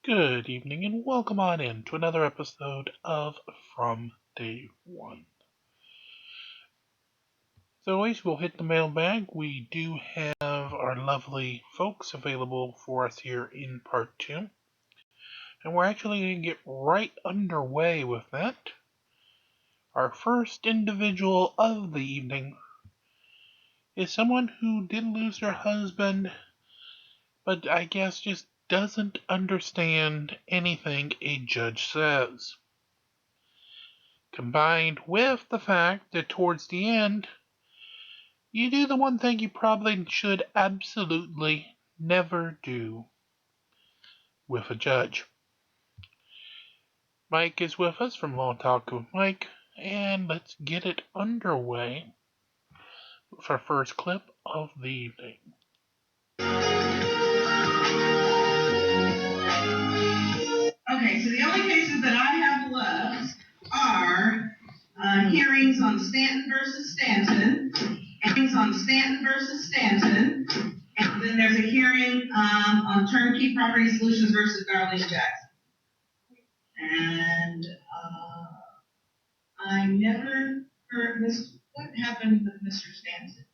Good evening and welcome on in to another episode of From Day One. As always, we'll hit the mailbag. We do have our lovely folks available for us here in part 2. And we're actually going to get right underway with that. Our first individual of the evening is someone who did lose her husband, but I guess just doesn't understand anything a judge says. Combined with the fact that towards the end, you do the one thing you probably should absolutely never do with a judge. Mike is with us from Law Talk with Mike, and let's get it underway with our first clip of the evening. Okay, so the only cases that I have left are hearings on Stanton versus Stanton, hearings on Stanton versus Stanton, and then there's a hearing on Turnkey Property Solutions versus Darlene Jackson. And I never heard this. What happened with Mr. Stanton?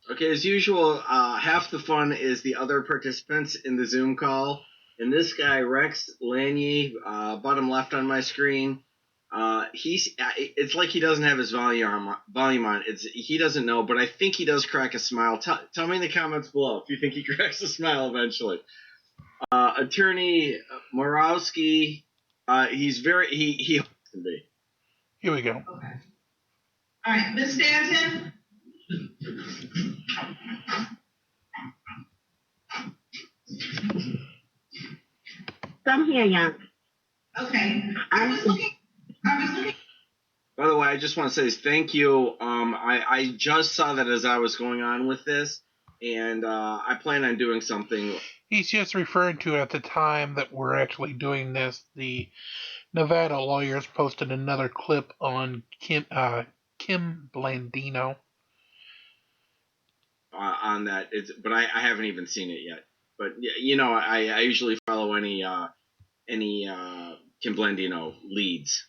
Okay, as usual, half the fun is the other participants in the Zoom call. And this guy, Rex Lanier, bottom left on my screen, it's like he doesn't have his volume on. He doesn't know, but I think he does crack a smile. Tell me in the comments below if you think he cracks a smile eventually. Attorney Morawski, he's very, he can be. Here we go. Okay. All right, Ms. Stanton. I'm here, young. Okay. I was looking. By the way, I just want to say thank you. I just saw that as I was going on with this, and I plan on doing something. He's just referring to at the time that we're actually doing this, the Nevada lawyers posted another clip on Kim Blandino. On that, but I haven't even seen it yet. But you know, I usually follow any Kim Blandino leads.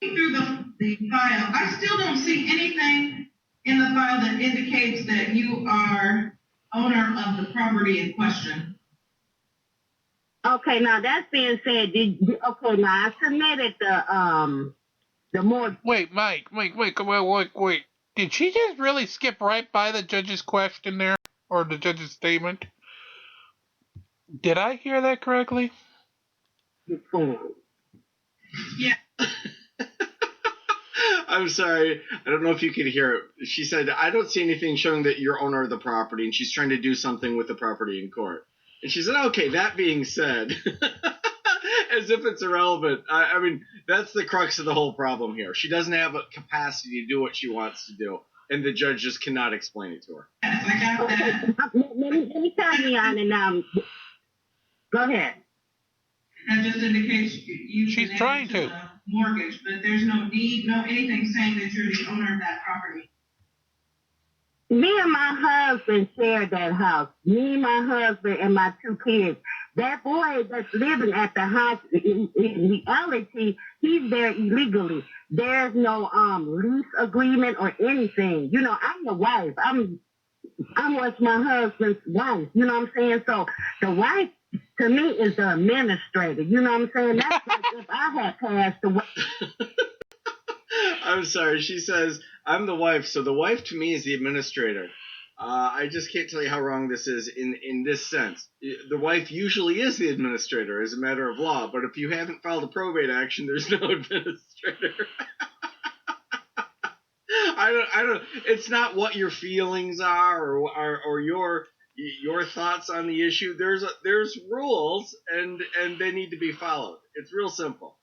Through the file, I still don't see anything in the file that indicates that you are owner of the property in question. Okay, now that's being said, now I submitted the more. Wait, Mike, wait. Did she just really skip right by the judge's question there? Or the judge's statement? Did I hear that correctly? Yeah. I'm sorry. I don't know if you could hear it. She said, I don't see anything showing that you're owner of the property, and she's trying to do something with the property in court. And she said, okay, that being said, as if it's irrelevant. I mean, that's the crux of the whole problem here. She doesn't have a capacity to do what she wants to do, and the judge just cannot explain it to her. Yes, I got that. Let me tell you on and go ahead. That just indicates you. She's trying to. Mortgage, but there's no deed, no anything saying that you're the owner of that property. Me and my husband shared that house. Me, my husband, and my 2 kids. That boy that's living at the house, in reality, he's there illegally. There's no lease agreement or anything. You know, I'm the wife. I'm what's my husband's wife. You know what I'm saying? So the wife to me is the administrator. You know what I'm saying? That's like if I had passed away. I'm sorry. She says, I'm the wife. So the wife to me is the administrator. I just can't tell you how wrong this is in this sense. The wife usually is the administrator as a matter of law, but if you haven't filed a probate action, there's no administrator. I don't. It's not what your feelings are or your thoughts on the issue. There's rules and they need to be followed. It's real simple.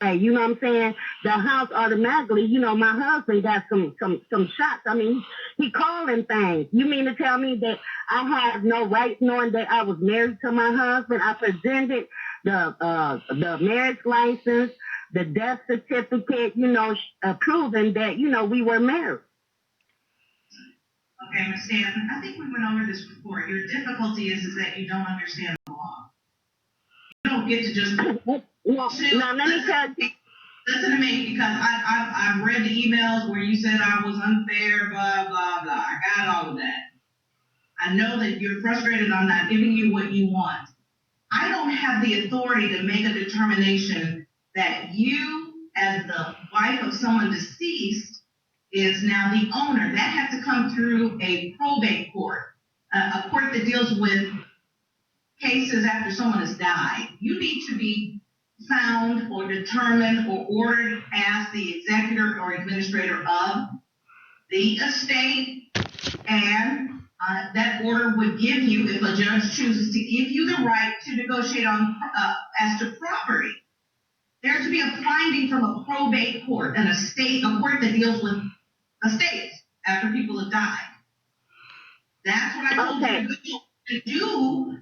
Hey, you know what I'm saying? The house automatically, you know, my husband got some shots. I mean, he calling things. You mean to tell me that I have no right knowing that I was married to my husband? I presented the marriage license, the death certificate, you know, proving that, you know, we were married. Okay, Ms. Stanton, I think we went over this before. Your difficulty is that you don't understand the law. You don't get to just Now, let me tell you. Listen to me, because I've read the emails where you said I was unfair, blah, blah, blah. I got all of that. I know that you're frustrated I'm not giving you what you want. I don't have the authority to make a determination that you, as the wife of someone deceased, is now the owner. That has to come through a probate court, a court that deals with cases after someone has died. You need to be found or determined or ordered as the executor or administrator of the estate, and that order would give you, if a judge chooses to give you the right to negotiate on as to property, there to be a finding from a probate court, a court that deals with estates after people have died. That's what I told you to do.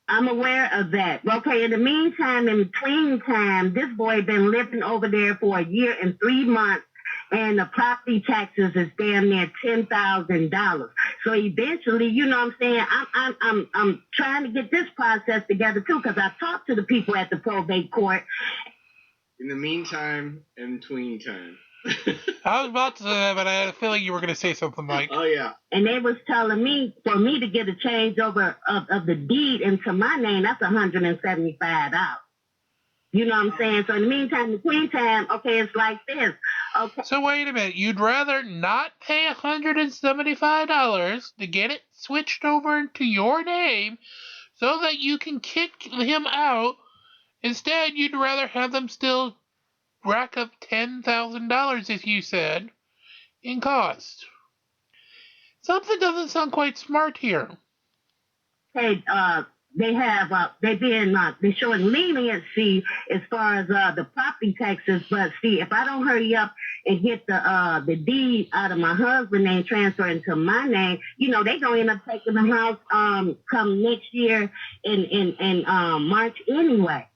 I'm aware of that. Okay, in the meantime, in between time, this boy been living over there for a year and 3 months, and the property taxes is damn near $10,000. So eventually, you know what I'm saying, I'm trying to get this process together too, because I talked to the people at the probate court. In the meantime, in between time. I was about to say that, but I had a feeling you were going to say something, Mike. Oh, yeah. And they was telling me, for me to get a changeover of the deed into my name, that's $175. You know what I'm saying? So in the meantime, between time, okay, it's like this. Okay. So wait a minute. You'd rather not pay $175 to get it switched over into your name so that you can kick him out. Instead, you'd rather have them still rack up $10,000, as you said, in cost. Something doesn't sound quite smart here. Hey, they're showing leniency as far as the property taxes, but see, if I don't hurry up and get the deed out of my husband's name, transfer into my name, you know, they gonna end up taking the house come next year in March anyway.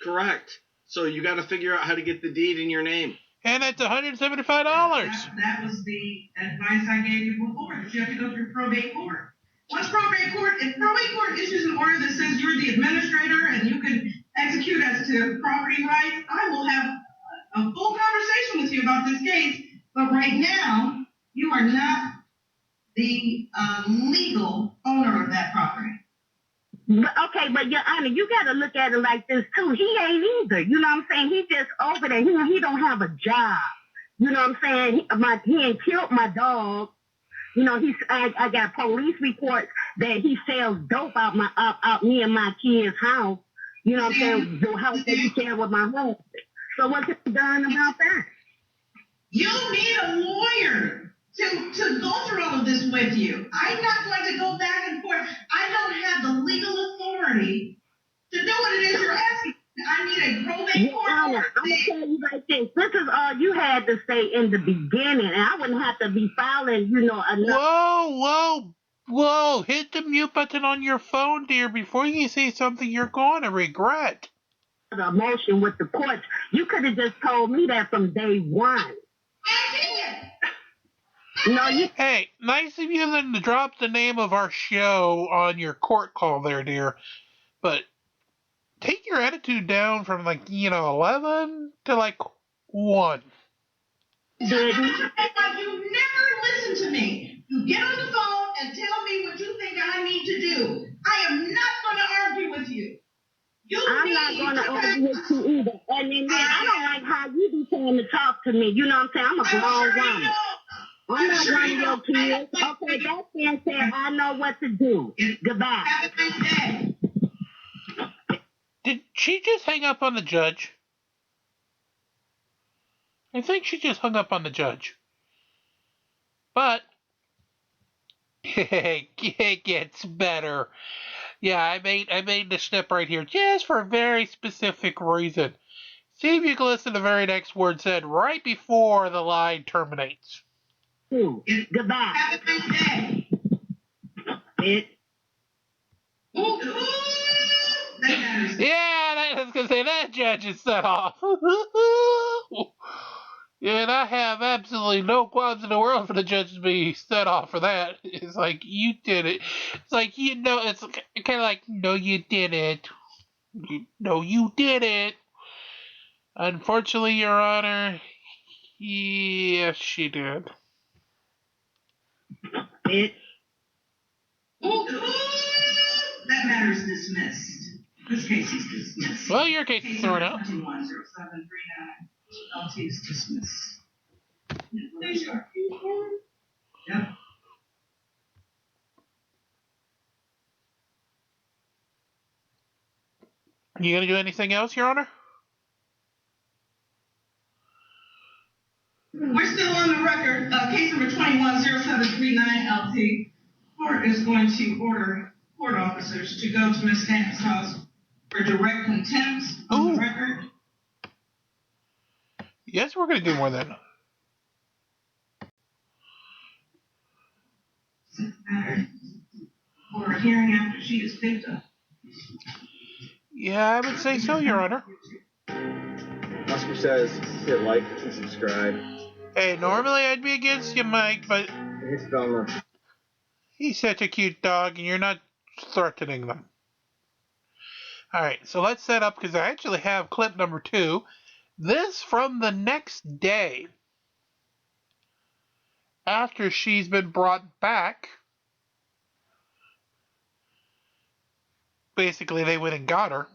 Correct. So you got to figure out how to get the deed in your name. And it's $175. That was the advice I gave you before, that you have to go through probate court. If probate court issues an order that says you're the administrator and you can execute as to property rights, I will have a full conversation with you about this case. But right now, you are not the legal owner of that property. Okay, but Your Honor, you got to look at it like this too. He ain't either. You know what I'm saying? He just over there. He don't have a job. You know what I'm saying? He ain't killed my dog. You know, I got police reports that he sells dope out me and my kids' house. You know what I'm saying? The house that he shared with my husband. So what's he done about that? You need a lawyer to go through all of this with you. I'm not going to go back and forth. I don't have the legal authority to do what it is you're asking. I need a probate court order. I'm going to tell you like this. This is all you had to say in the beginning, and I wouldn't have to be filing, you know, another. Whoa. Hit the mute button on your phone, dear, before you say something you're going to regret. The motion with the courts. You could have just told me that from day one. I did. No, Hey, nice of you then to drop the name of our show on your court call there, dear. But take your attitude down from 11 to 1. You never listen to me. You get on the phone and tell me what you think I need to do. I am not going to argue with you. I'm not going to argue with you either. And then I don't like how you be trying to talk to me. You know what I'm saying? I'm a grown woman. I'm not one of your kids. Okay, that being said, I know what to do. Goodbye. Have a nice day. Did she just hang up on the judge? I think she just hung up on the judge. But it gets better. Yeah, I made the snip right here just for a very specific reason. See if you can listen to the very next word said right before the line terminates. Goodbye. Have a nice day. Yeah, I was gonna say that judge is set off. And I have absolutely no qualms in the world for the judge to be set off for that. It's like, you did it. It's like, it's kind of like, no, you didn't. No, you didn't. Unfortunately, Your Honor, yes, she did. That matter is dismissed. This case is dismissed. Well, your case is thrown out. 210739. LT is dismissed. Yep. You gonna do anything else, Your Honor? We're still on the record. Case number 210739 LT. Court is going to order court officers to go to Ms. Stanton's house for direct contempt on the record. Yes, we're gonna do more than. For a hearing after she is picked up. Yeah, I would say so, Your Honor. Oscar says hit like and subscribe. Hey, normally I'd be against you, Mike, but he's such a cute dog, and you're not threatening them. Alright, so let's set up, because I actually have clip number 2. This from the next day, after she's been brought back. Basically, they went and got her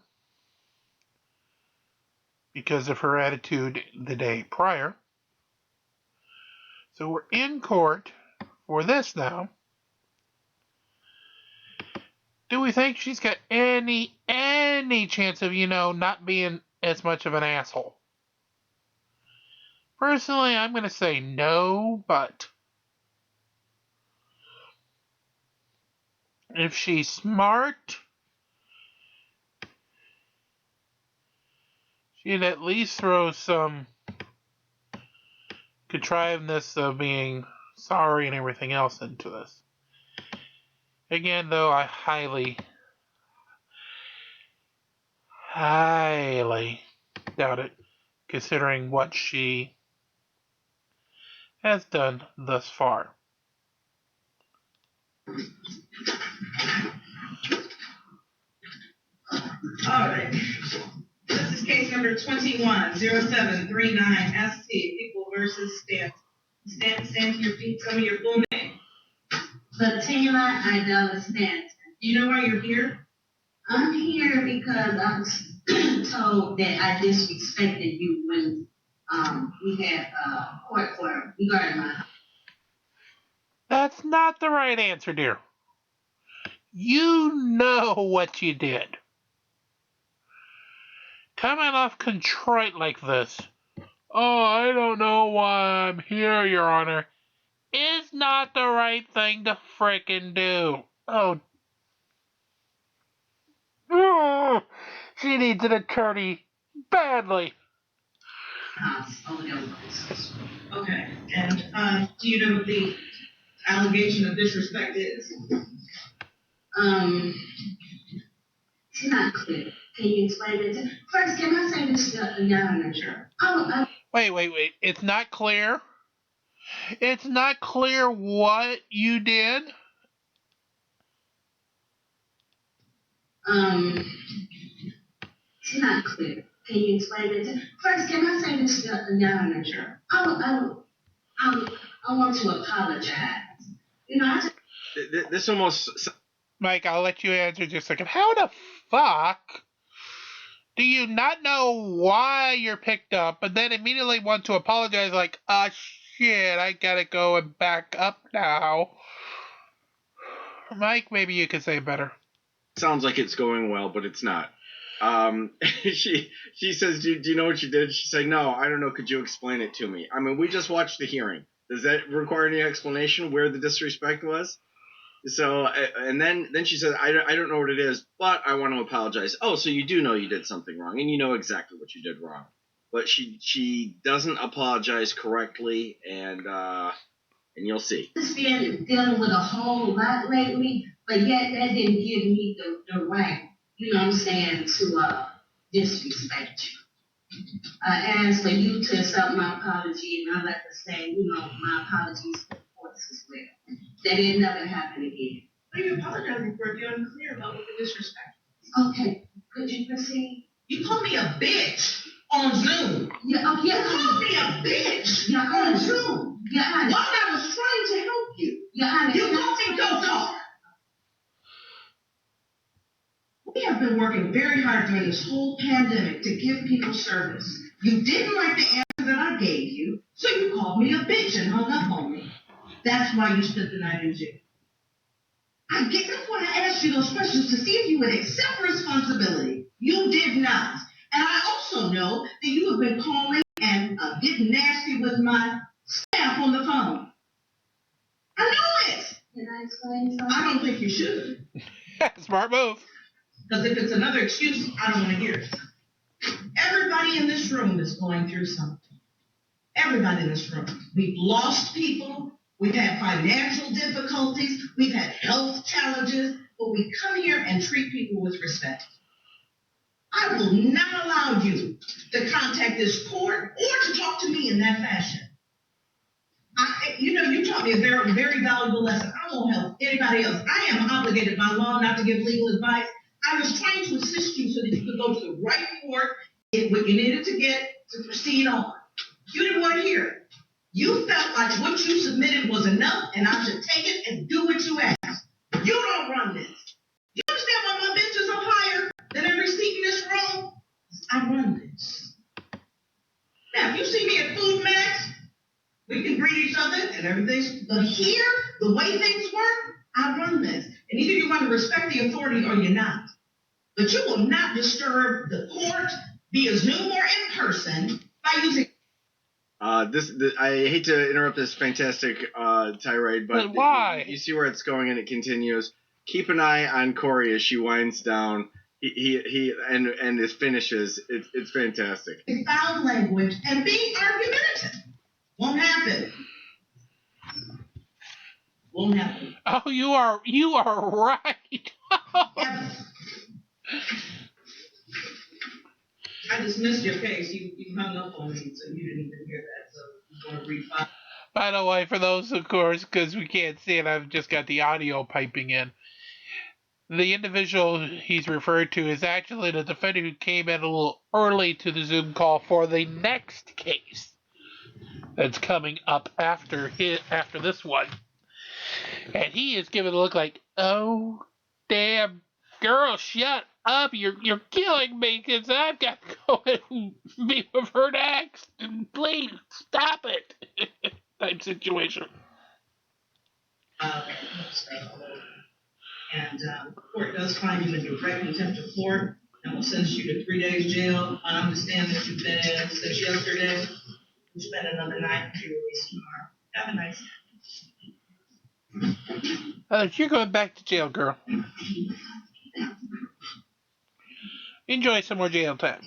because of her attitude the day prior. So we're in court for this now. Do we think she's got any chance of, not being as much of an asshole? Personally, I'm going to say no, but if she's smart, she'd at least throw some contrivedness of being sorry and everything else into this. Again, though, I highly doubt it, considering what she has done thus far. Alright. This is case number 210739 ST, People versus Stanton. Stand to your feet, tell me your full name. Fatima Idella Stanton. Do you know why you're here? I'm here because I was told that I disrespected you when we had court for regarding my. That's not the right answer, dear. You know what you did. Coming off contrite like this, oh, I don't know why I'm here, Your Honor, is not the right thing to frickin' do. Oh, she needs an attorney badly. Okay, and do you know what the allegation of disrespect is? It's not clear. Can you explain it? First, can I say this, Your Honor? Sure. Wait. It's not clear? It's not clear what you did? It's not clear. Can you explain it? First, can I say this, Your Honor? Sure. I want to apologize. This almost. Mike, I'll let you answer just a second. How the fuck do you not know why you're picked up, but then immediately want to apologize like, shit, I gotta go and back up now? Mike, maybe you could say it better. Sounds like it's going well, but it's not. She says, do you know what you did? She's like, no, I don't know. Could you explain it to me? I mean, we just watched the hearing. Does that require any explanation where the disrespect was? So, and then she said, I don't know what it is, but I want to apologize. Oh, so you do know you did something wrong, and you know exactly what you did wrong. But she doesn't apologize correctly, and you'll see. I've been dealing with a whole lot lately, but yet that didn't give me the right, you know what I'm saying, to disrespect you. asked for you to accept my apology, and I'd like to say, my apologies to the courts as well. That it never happened again. What are you apologizing for if you're unclear about what the disrespect is? Okay, could you proceed? You called me a bitch on Zoom. Yeah, you called me a bitch on Zoom. Yeah, while I was trying to help you. Yeah, you told me don't talk. We have been working very hard during this whole pandemic to give people service. You didn't like the answer that I gave you, so you called me a bitch and hung up on me. That's why you spent the night in jail. That's why I asked you those questions to see if you would accept responsibility. You did not. And I also know that you have been calling and getting nasty with my staff on the phone. I know it. Can I explain something? I don't think you should. Smart move. Because if it's another excuse, I don't want to hear it. Everybody in this room is going through something. Everybody in this room. We've lost people. We've had financial difficulties. We've had health challenges. But we come here and treat people with respect. I will not allow you to contact this court or to talk to me in that fashion. You taught me a very, very valuable lesson. I won't help anybody else. I am obligated by law not to give legal advice. I was trying to assist you so that you could go to the right court, get what you needed to get to proceed on. You didn't want to hear it. You felt like what you submitted was enough, and I should take it and do what you asked. You don't run this. You understand why my bench is up higher than every seat in this room? I run this. Now, if you see me at Food Max, we can greet each other and everything. But here, the way things work, I run this. And either you're going to respect the authority or you're not. But you will not disturb the court via Zoom or in person by using. I hate to interrupt this fantastic tirade, but why? You see where it's going, and it continues. Keep an eye on Corey as she winds down. He and his finishes. It's fantastic. Foul language and being argumentative won't happen. Won't happen. Oh, you are right. Ever. I dismissed your case. You hung up on me, so you didn't even hear that. So you want to refile. By the way, for those, of course, because we can't see it, I've just got the audio piping in. The individual he's referred to is actually the defendant who came in a little early to the Zoom call for the next case that's coming up after this one. And he is giving a look like, oh, damn, girl, shut up. You're killing me because I've got to go and be with her next. And please, stop it. Type situation. And the court does find you in direct contempt of court and will sentence you to 3 days jail. I understand that you've been in since yesterday. You spend another night and you're released tomorrow. Have a nice day. You're going back to jail, girl. Enjoy some more jail time.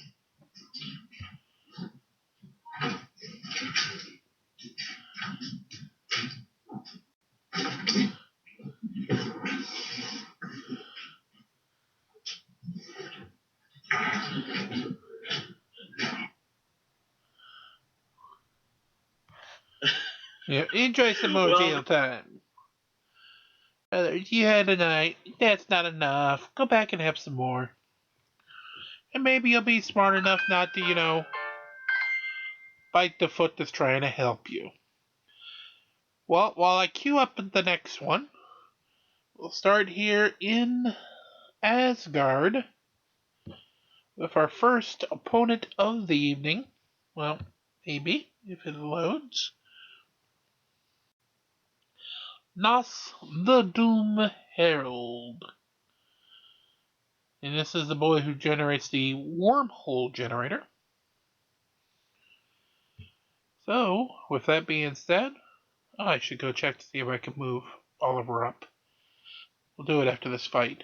Yeah, enjoy some more jail time. You had a night. That's not enough. Go back and have some more. And maybe you'll be smart enough not to, bite the foot that's trying to help you. Well, while I queue up the next one, we'll start here in Asgard with our first opponent of the evening. Well, maybe, if it loads. Nas the Doom Herald. And this is the boy who generates the wormhole generator. So, with that being said, I should go check to see if I can move Oliver up. We'll do it after this fight.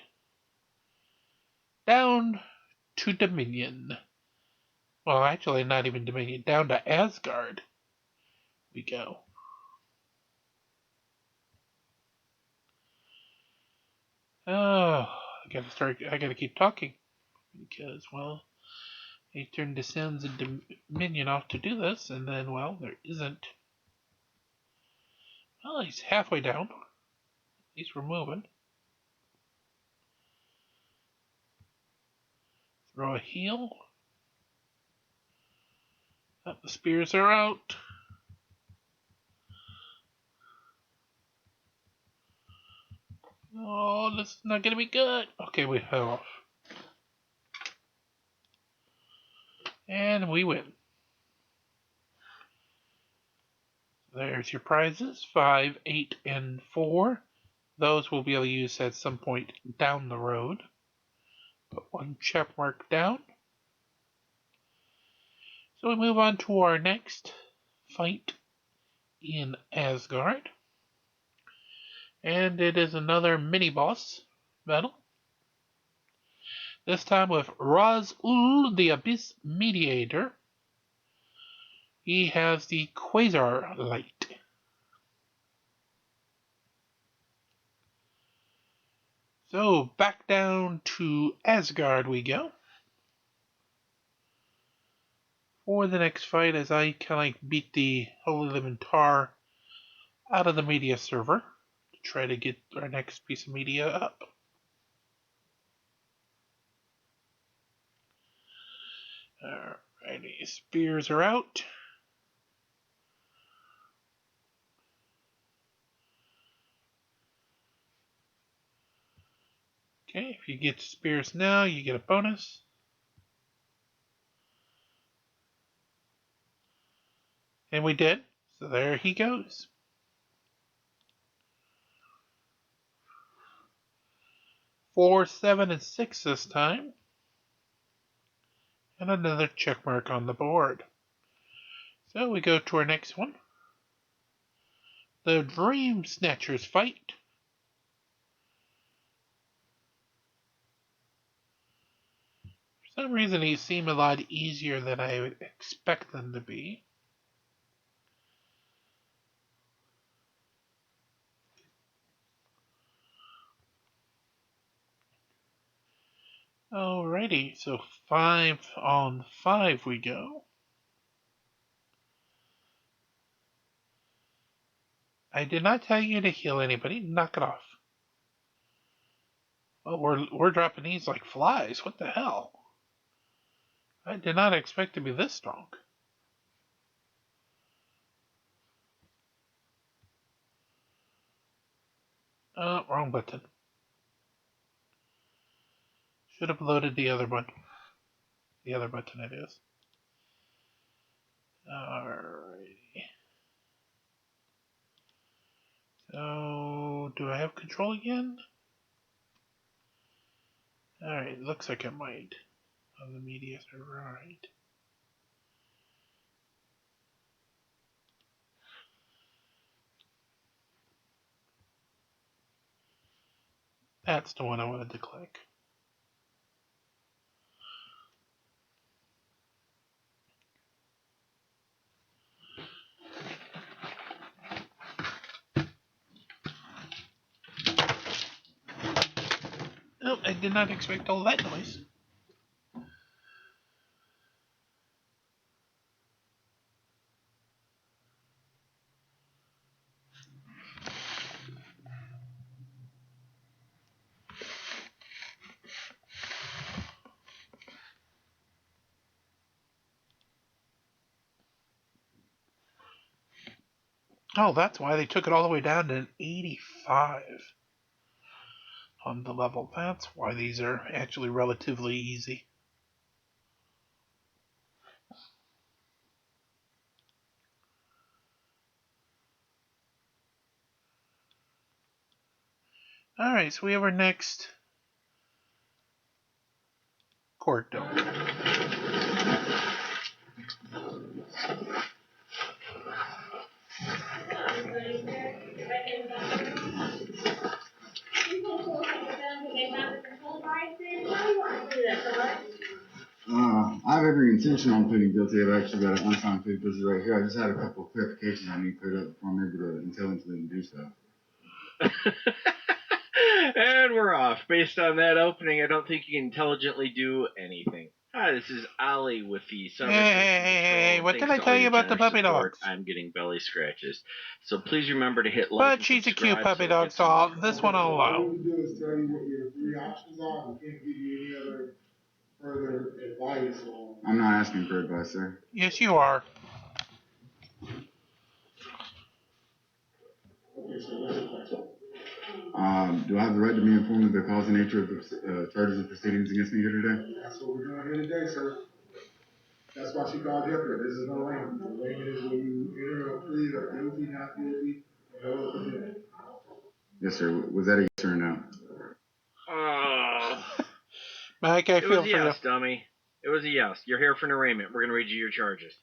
Down to Dominion. Well, actually, not even Dominion. Down to Asgard we go. Oh, I gotta keep talking. Because, well, He turned the Sands of Dominion off to do this, and then, well, there isn't. Well, he's halfway down. At least we're moving. Throw a heal. Oh, the spears are out. Oh, this is not going to be good. Okay, we head off. And we win. There's your prizes, 5, 8, and 4. Those we'll be able to use at some point down the road. Put one check mark down. So we move on to our next fight in Asgard. And it is another mini-boss battle. This time with Raz-Ul, the Abyss Mediator. He has the Quasar Light. So, back down to Asgard we go. For the next fight, as I kind of beat the Holy Living Tar out of the media server to try to get our next piece of media up. Alrighty, spears are out. Okay, if you get spears now, you get a bonus. And we did. So there he goes. 4, 7, and 6 this time. And another check mark on the board. So we go to our next one. The Dream Snatchers fight. For some reason, these seem a lot easier than I would expect them to be. Alrighty, so 5 on 5 we go. I did not tell you to heal anybody. Knock it off. Well, we're dropping these like flies. What the hell? I did not expect to be this strong. Wrong button. Should have loaded the other one. The other button it is. Alrighty. So, do I have control again? Alright, looks like I might. On the media server, alright. That's the one I wanted to click. Oh, I did not expect all that noise. Oh, that's why they took it all the way down to an 85 on the level. That's why these are actually relatively easy. Alright, so we have our next court dome. I have every intention on pleading guilty. I've actually got an unsigned plea because right here. I just had a couple of clarifications I need cleared up before I'm able to intelligently do so. And we're off. Based on that opening, I don't think you can intelligently do anything. Hi, this is Ali with the Summer Hey, what did I tell you about the puppy dogs? I'm getting belly scratches. So please remember to hit like But and she's a cute subscribe puppy so it dog, gets so this one I'll All allow. we can do is tell you what your three options are. We can't give you any other further advice on. I'm not asking for advice, sir. Yes, you are. Okay, so what's the question? Do I have the right to be informed of the cause and nature of the charges and proceedings against me here today? That's what we're doing here today, sir. That's why she called you up here. This is no arraignment. The arraignment is when you enter a plea of guilty, not guilty, and no opinion. Yes, sir. Was that a yes or a no? Oh, Mike, I it feel was a for you. yes, dummy. It was a yes. You're here for an arraignment. We're gonna read you your charges.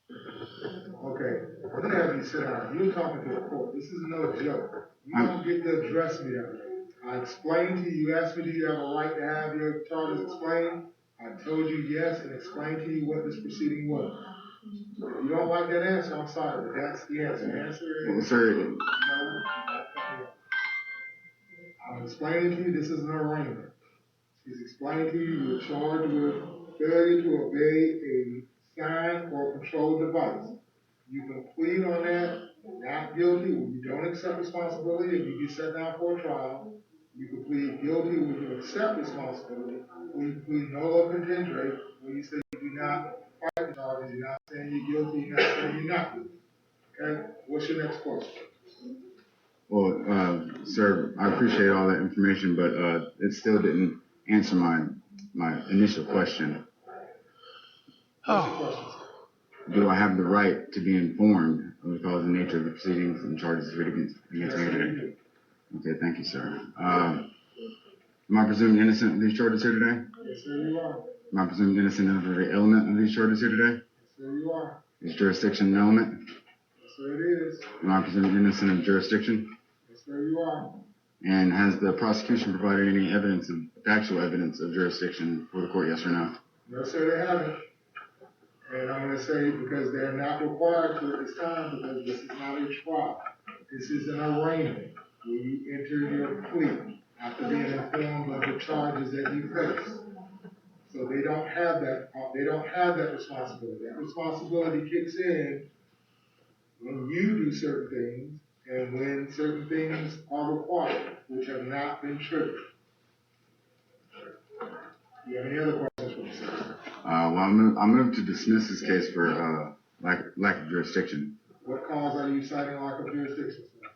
Okay, I'm gonna have you sit down. You're talking to a court. This is no joke. You don't get to address me that way. I explained to you, you asked me, do you have a right to have your charges explained? I told you yes and explained to you what this proceeding was. If you don't like that answer, I'm sorry, but that's the answer. The answer is Well, sir, no, do not cut me off. I'm explaining to you this is an arraignment. She's explaining to you you're charged with failure to obey a sign or control device. You can plead on that, not guilty, when you don't accept responsibility and you get set down for a trial. You can plead guilty when you accept responsibility, when you plead nolo contendere, when you say you do not fight the charges, you're not saying you're guilty, you're not saying you're not guilty. Okay? What's your next question? well, sir, I appreciate all that information, but it still didn't answer my initial question. What's your question? Do I have the right to be informed of the cause and nature of the proceedings and charges against me today? Okay, thank you, sir. Am I presumed innocent of these charges here today? Yes, sir, you are. Am I presumed innocent of every element of these charges here today? Yes, sir, you are. Is jurisdiction an element? Yes, sir, it is. Am I presumed innocent of jurisdiction? Yes, sir, you are. And has the prosecution provided any evidence of actual evidence of jurisdiction for the court, yes or no? No, sir, they haven't. And I'm going to say because they're not required to at this time because this is not a trial. This is an arraignment where you enter your plea after being informed of the charges that you face. So they don't have that. They don't have that responsibility. That responsibility kicks in when you do certain things and when certain things are required, which have not been triggered. Do you have any other questions for me, sir? Well, I moved to dismiss this case for lack of jurisdiction. What cause are you citing lack of jurisdiction, sir?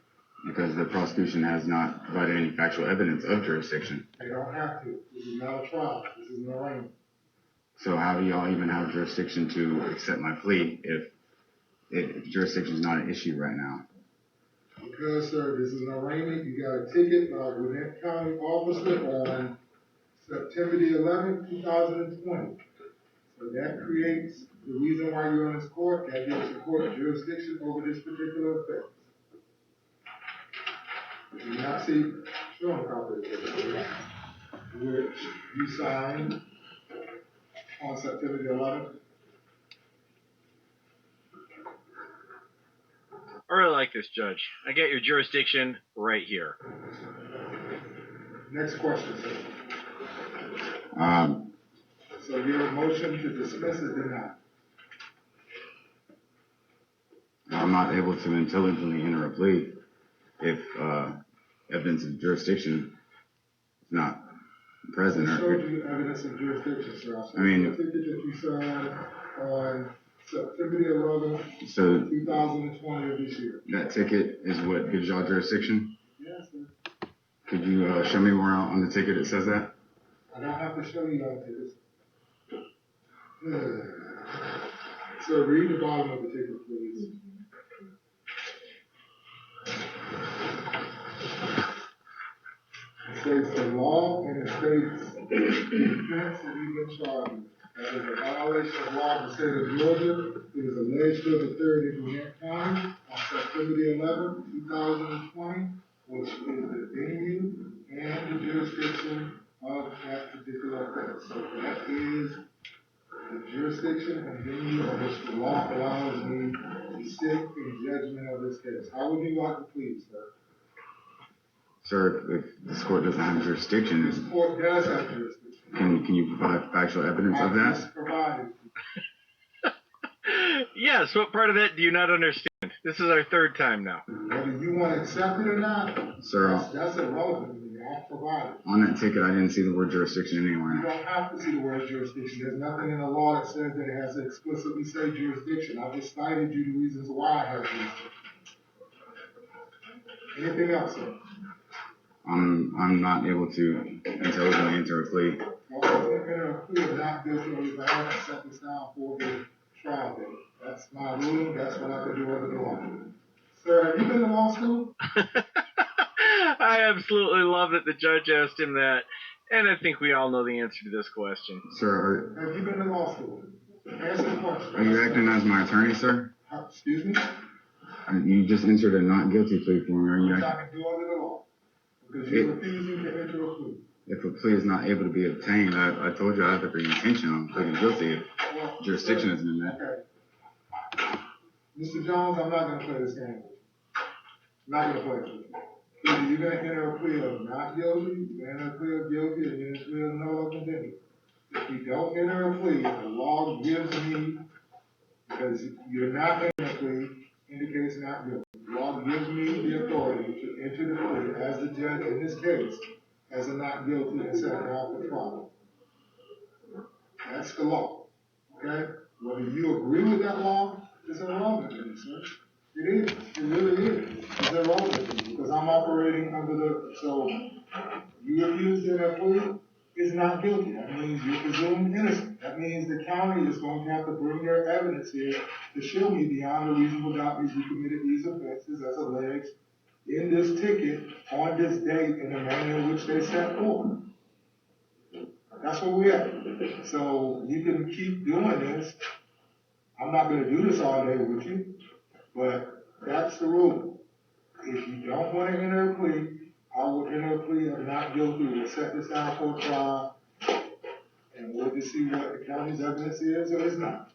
Because the prosecution has not provided any factual evidence of jurisdiction. They don't have to. This is not a trial. This is an arraignment. So how do y'all even have jurisdiction to accept my plea if jurisdiction is not an issue right now? Because, sir, this is an arraignment. You got a ticket by a Gwinnett County officer on September the 11th, 2020. So that creates the reason why you're on this court. That gives the court jurisdiction over this particular offense. If you not see, show them a copy of the which you signed on September the 11th. I really like this, Judge. I get your jurisdiction right here. Next question, sir. Um, So your motion to dismiss is denied. I'm not able to intelligently enter a plea if evidence of jurisdiction is not present. I showed you evidence of jurisdiction, sir. I mean, the ticket that you signed on September the 11th, so 2020 of this year. that ticket is what gives y'all jurisdiction? Yes, sir. Could you show me where on the ticket it says that? I don't have to show you on tickets. So read the bottom of the ticket, please. It states the law and it states the offense that you've been charged with. That is a violation of law in the state of Georgia. It is alleged to have occurred in Gwinnett County on September the 11th, 2020, which is the venue and the jurisdiction of that particular offense. So that is the jurisdiction and venue of which the law allows me to sit in judgment of this case. How would you like to plead, sir? Sir, if this court doesn't have jurisdiction, This court does have jurisdiction. Can you provide factual evidence of that? Provided. Yes, what part of that do you not understand? This is our third time now. Whether you want to accept it or not, Sir, that's irrelevant to me. I provided. On that ticket, I didn't see the word jurisdiction You anywhere. don't have to see the word jurisdiction. There's nothing in the law that says that it has to explicitly say jurisdiction. I just cited you the reasons why I have jurisdiction. Anything else, sir? I'm not able to intelligently enter a plea. Well, enter a plea of not guilty or if I haven't set this down for the trial date. That's my ruling. That's what I can do under the law. Sir, have you been to law school? I absolutely love that the judge asked him that, and I think we all know the answer to this question. Sir, have you been to law school? Answer the question. Are you acting as my attorney, sir? Excuse me? You just entered a not guilty plea for me. Are you I can do under the law. Because you're refusing to enter a plea. If a plea is not able to be obtained, I told you I have the intention of pleading guilty if jurisdiction isn't met. Okay. Mr. Jones, I'm not going to play this game. I'm not going to play it with you. Either you're going to enter a plea of not guilty, you're going to enter a plea of guilty, or you're going to enter a plea of no contending. If you don't enter a plea, the law gives me, because you're not entering a plea, indicates not guilty. The law gives me the authority to enter the plea as the judge in this case, as a not guilty and set it out for trial. That's the law. Okay? Whether you agree with that law is irrelevant to me, sir. It is. It really is. It's irrelevant to me because I'm operating under the. So you refuse to enter a plea is not guilty. That means you're presumed innocent. That means the county is going to have to bring their evidence here to show me beyond a reasonable doubt that you committed these offenses as alleged in this ticket on this date in the manner in which they set forth. That's where we're at. So you can keep doing this. I'm not going to do this all day with you, but that's the rule. If you don't want to enter a plea, I will enter a plea of not guilty. We'll set this down for a trial, and we'll just see what the county's evidence is or is not.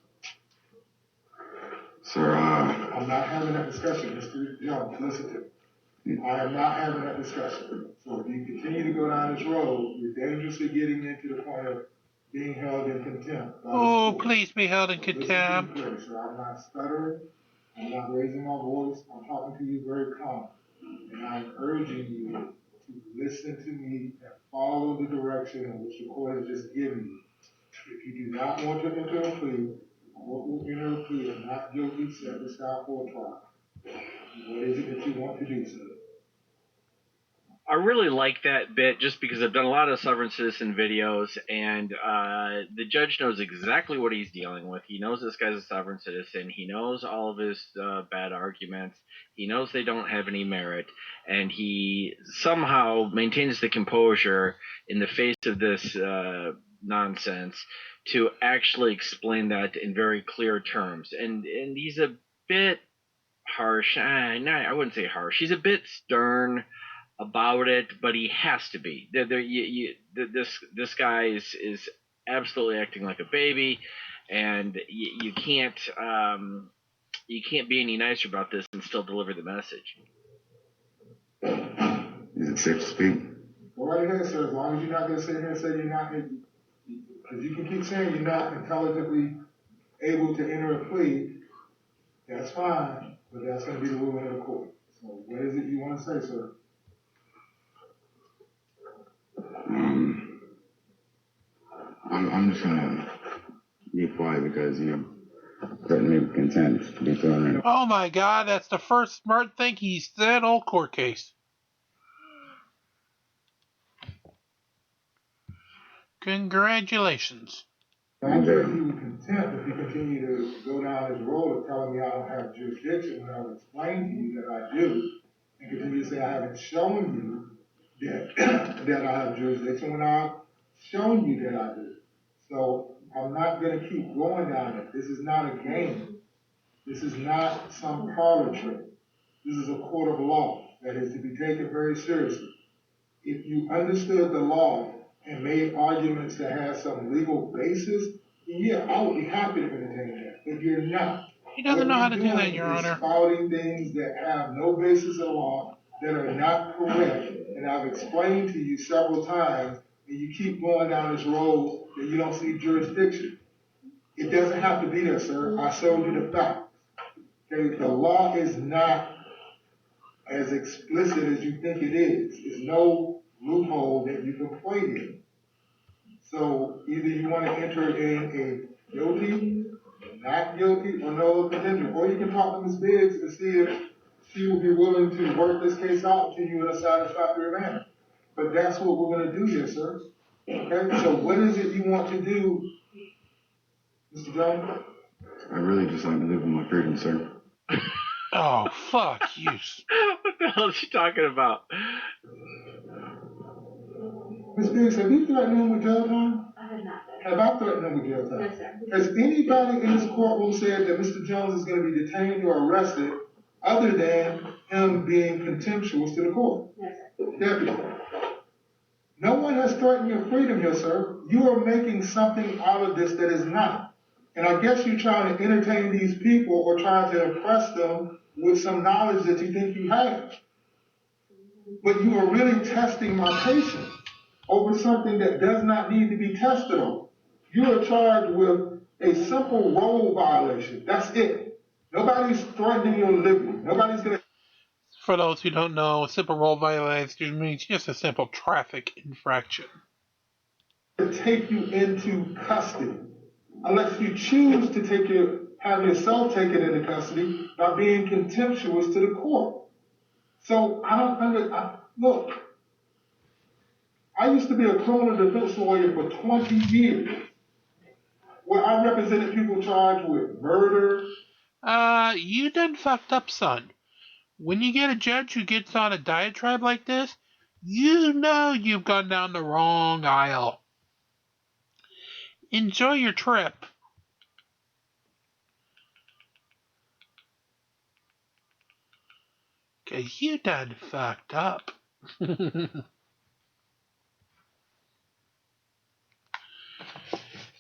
Sir, I'm not having that discussion, Mr. Jones. Listen to me. I am not having that discussion. So if you continue to go down this road, you're dangerously getting into the point of being held in contempt. Oh, please be held in contempt. So I'm not stuttering. I'm not raising my voice. I'm talking to you very calm. And I'm urging you to listen to me and follow the direction in which the court has just given you. If you do not want to enter a plea, the court will enter a plea of not guilty, set this down for a trial. What is it that you want to do, sir? I really like that bit just because I've done a lot of sovereign citizen videos, and the judge knows exactly what he's dealing with. He knows this guy's a sovereign citizen. He knows all of his bad arguments. He knows they don't have any merit, and he somehow maintains the composure in the face of this nonsense to actually explain that in very clear terms. And he's a bit harsh. I wouldn't say harsh. He's a bit stern about it, but he has to be. This guy is absolutely acting like a baby, and you can't be any nicer about this and still deliver the message. is it safe to speak? Go right ahead, sir. As long as you're not going to sit here and say you're not, because you can keep saying you're not intelligently able to enter a plea, that's fine, but that's going to be the ruling of the court. So what is it you want to say, sir? I'm just gonna be quiet because you threatened me with contempt to be thrown in. Oh my God, that's the first smart thing he said all court case. Congratulations. I'm treating you with contempt if you continue to go down this road of telling me I don't have jurisdiction when I've explained to you that I do, and continue to say I haven't shown you that I have jurisdiction when I've shown you that I do. So I'm not going to keep going down it. This is not a game. This is not some parlor trick. This is a court of law that is to be taken very seriously. If you understood the law and made arguments that have some legal basis, yeah, I would be happy to entertain that. But you're not. He doesn't know how to do that, Your Honor. Spouting things that have no basis in law, that are not correct. And I've explained to you several times and you keep going down this road that you don't see jurisdiction. It doesn't have to be there, sir. I showed you the facts. Okay, the law is not as explicit as you think it is. There's no loophole that you can play in. So either you want to enter in a guilty, not guilty, or no potential, or you can talk to Ms. Biggs and see if she will be willing to work this case out to you in a satisfactory manner. But that's what we're going to do here, sir. Okay, so what is it you want to do, Mr. Jones? I really just like to live with my freedom, sir. Oh, fuck you. What the hell is he talking about? Ms. Biggs, have you threatened him with jail time? I have not. Have I threatened him with jail time? No, sir. Has anybody in this courtroom said that Mr. Jones is going to be detained or arrested other than him being contemptuous to the court? No, sir. Deputy. No one has threatened your freedom here, sir. You are making something out of this that is not. And I guess you're trying to entertain these people or trying to impress them with some knowledge that you think you have. But you are really testing my patience over something that does not need to be tested on. You are charged with a simple role violation. That's it. Nobody's threatening your liberty. Nobody's going to... For those who don't know, simple role violation means just a simple traffic infraction. take you into custody unless you choose to have yourself taken into custody by being contemptuous to the court. So I don't understand. Look, I used to be a criminal defense lawyer for 20 years where I represented people charged with murder. You done fucked up, son. When you get a judge who gets on a diatribe like this, you know you've gone down the wrong aisle. Enjoy your trip. Cause you done fucked up.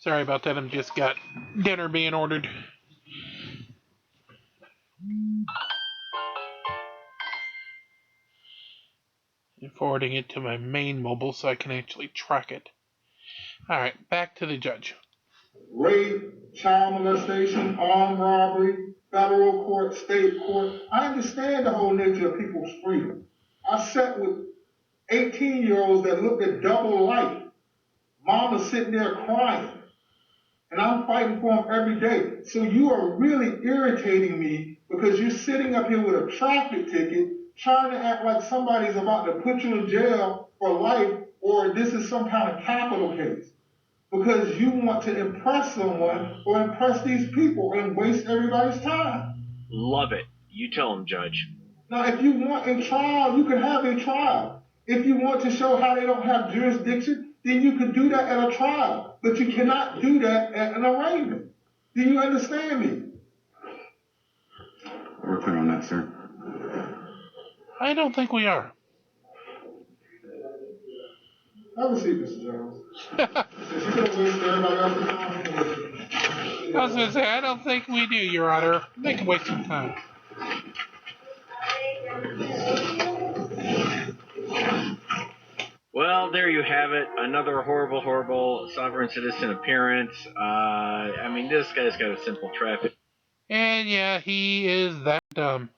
Sorry about that, I'm just got dinner being ordered. And forwarding it to my main mobile so I can actually track it. Alright, back to the judge. Rape, child molestation, armed robbery, federal court, state court. I understand the whole nature of people's freedom. I sat with 18-year-olds that looked at double life. Mama's sitting there crying. And I'm fighting for them every day. So you are really irritating me because you're sitting up here with a traffic ticket trying to act like somebody's about to put you in jail for life or this is some kind of capital case. Because you want to impress someone or impress these people and waste everybody's time. Love it. You tell him, Judge. Now, if you want a trial, you can have a trial. If you want to show how they don't have jurisdiction, then you can do that at a trial. But you cannot do that at an arraignment. Do you understand me? We're clear on that, sir. I don't think we are. Have a seat, Mr. Jones. If you're going to waste everybody else's time, I was going to say, I don't think we do, Your Honor. They can waste some time. Well, there you have it. Another horrible, horrible sovereign citizen appearance. I mean, this guy's got a simple traffic. And yeah, he is that dumb.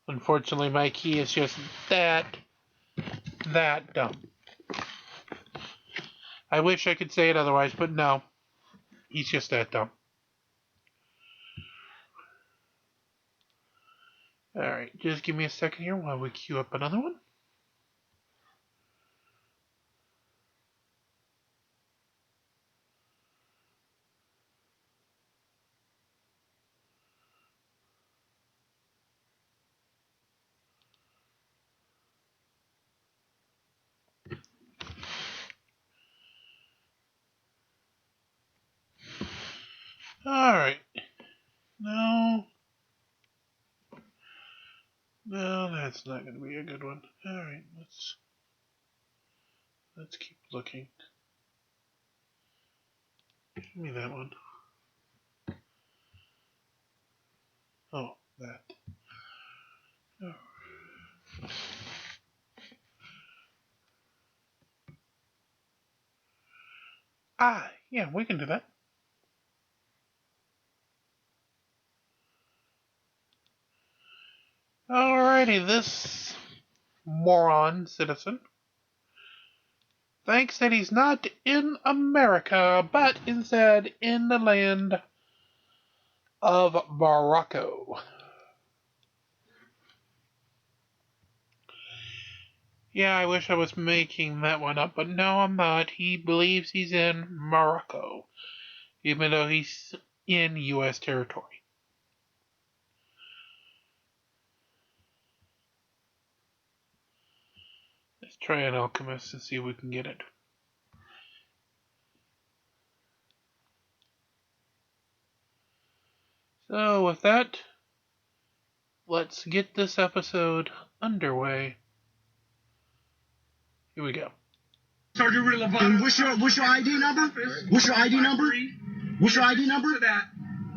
Unfortunately, Mike, he is just that dumb. I wish I could say it otherwise, but no. He's just that dumb. Alright, just give me a second here while we queue up another one. Alright. No, that's not going to be a good one. Alright, let's keep looking. Give me that one. Oh, that. Oh. Yeah, we can do that. Alrighty, this moron citizen thinks that he's not in America, but instead in the land of Morocco. Yeah, I wish I was making that one up, but no, I'm not. He believes he's in Morocco, even though he's in U.S. territory. Let's try an alchemist and see if we can get it. So, with that, let's get this episode underway. Here we go. And what's your ID number? What's your ID number? What's your ID number?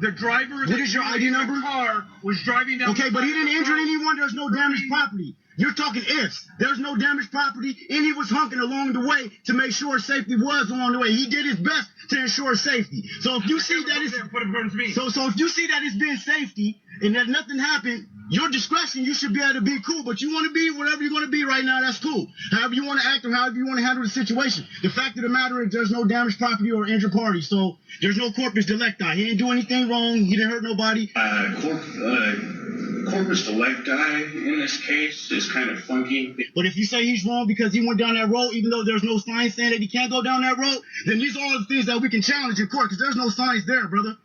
The driver What is your ID number? car was driving down. Okay, but he didn't injure anyone. There's no damaged property. You're talking ifs. There's no damaged property, and he was honking along the way to make sure safety was along the way. He did his best to ensure safety. So if you see that it's so if you see that it's been safety and that nothing happened, your discretion, you should be able to be cool. But you want to be whatever you're going to be right now, that's cool. However you want to act or however you want to handle the situation. The fact of the matter is there's no damaged property or injured party. So there's no corpus delicti. He didn't do anything wrong. He didn't hurt nobody. Corpus delicti in this case is kind of funky. But if you say he's wrong because he went down that road, even though there's no signs saying that he can't go down that road, then these are all the things that we can challenge in court because there's no signs there, brother.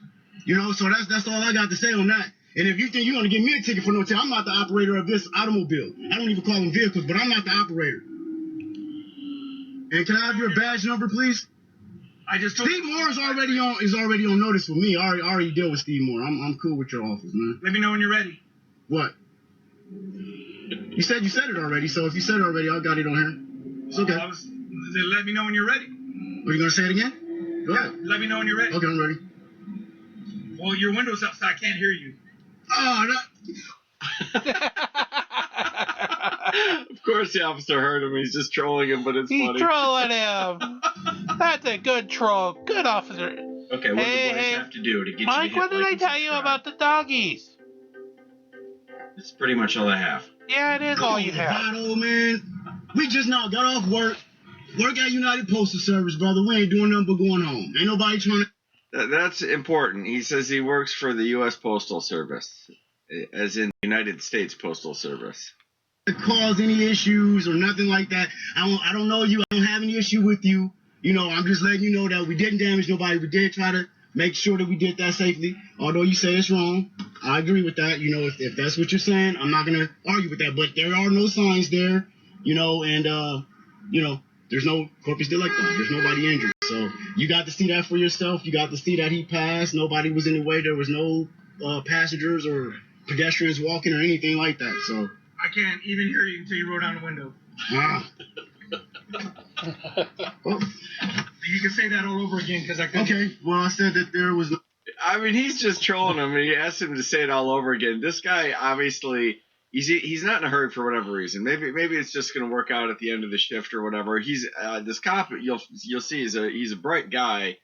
You know, so that's all I got to say on that. And if you think you're going to give me a ticket for no ticket, I'm not the operator of this automobile. I don't even call them vehicles, but I'm not the operator. And can I have your badge number, please? I just told Steve Moore is already on notice with me. I already dealt with Steve Moore. I'm cool with your office, man. Let me know when you're ready. What? You said it already, so if you said it already, I got it on here. It's okay. Let me know when you're ready. Are you going to say it again? Go ahead. Let me know when you're ready. Okay, I'm ready. Well, your window's up, so I can't hear you. Oh, Of course the officer heard him. He's just trolling him, but it's He's funny. trolling him. That's a good troll. Good officer. Okay, what do the boys have to do to get Mike, you to hit what did like I and tell you subscribe? about the doggies? That's pretty much all I have. Yeah, it is all you have. Bottle, man. We just now got off work. Work at United Postal Service, brother. We ain't doing nothing but going home. Ain't nobody trying to... That's important. He says he works for the U.S. Postal Service, as in the United States Postal Service. cause any issues or nothing like that. I don't know you. I don't have any issue with you. You know, I'm just letting you know that we didn't damage nobody. We did try to make sure that we did that safely. Although you say it's wrong, I agree with that. You know, if that's what you're saying, I'm not gonna argue with that. But there are no signs there. You know, and you know, there's no corpus delicti. There's nobody injured. So you got to see that for yourself. You got to see that he passed. Nobody was in the way. There was no passengers or pedestrians walking or anything like that. So I can't even hear you until you roll down the window. ah. Well, You can say that all over again because I couldn't. okay. Well, I said that there was. I mean, he's just trolling him, and he asked him to say it all over again. This guy, obviously, he's not in a hurry for whatever reason. Maybe it's just going to work out at the end of the shift or whatever. He's this cop. You'll see he's a bright guy.